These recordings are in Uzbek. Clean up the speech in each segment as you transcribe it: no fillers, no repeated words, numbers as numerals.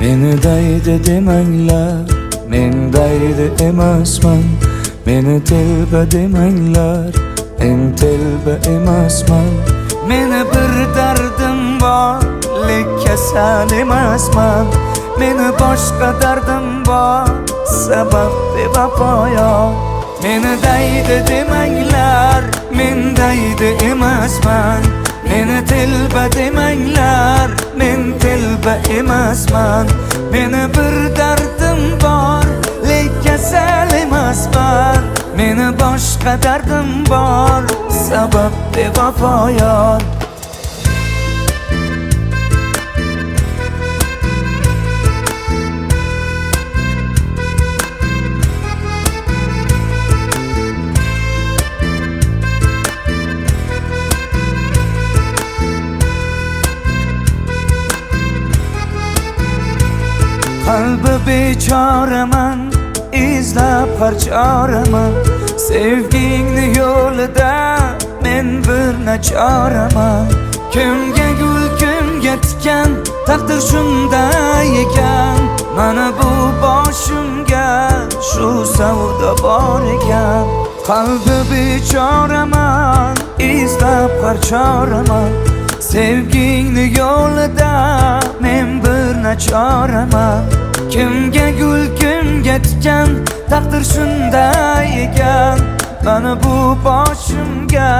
Meni daydi demanglar, men daydi emasman. Meni telba demanglar, men telba emasman. Meni bir dardim bor, lek kasal emasman. Meni boshqa dardim bor, sabab bevafo yor. Meni daydi demanglar, men daydi emasman. Meni telba demanglar, men telba emasman. Meni bir dardim bor, lek kasal emasman. Meni boshqa dardim bor, sabab bevafo yor. Qalbi bechoraman, izlab har choraman. Sevgingni yo'lida men bir nachoraman. Kimga gul, kimga tikan, taqdir shunday ekan. Mana bu boshimga shu savdo bor ekan. Qalbi bechoraman, izlab har choraman. Sevgingni yo'lida men bir nachoraman. Kimga gul, kimga tikan, taqdir shunday ekan. Mana bu boshimga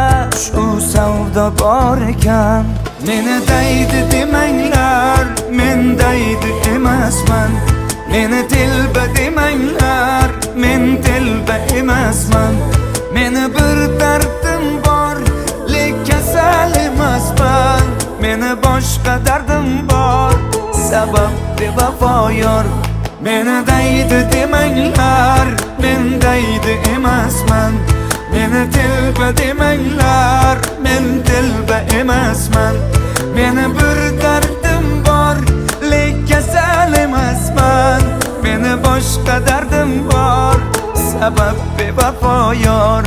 shu savdo bor ekan. Meni daydi demanglar, men daydi emasman. Meni telba demanglar, men telba emasman. Meni bir dardim bor, lek kasal emasman. Meni boshqa dardim bor, sabab bevafo yor. Meni daydi demanglar, men daydi emasman. Meni telba demanglar, men telba emasman. Meni bir dardim bor, lek kasal emasman. Meni boshqa dardim bor, sabab bevafo yor.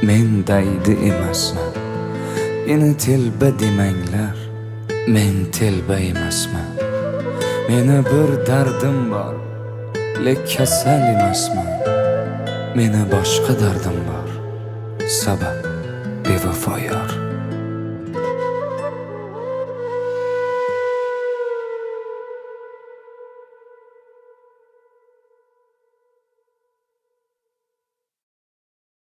Men daydi emasman. Meni telba demanglar, men telba emasman. Meni bir dardim bor, lek kasal emasman. Meni boshqa dardim bor, sabab bevafo yor.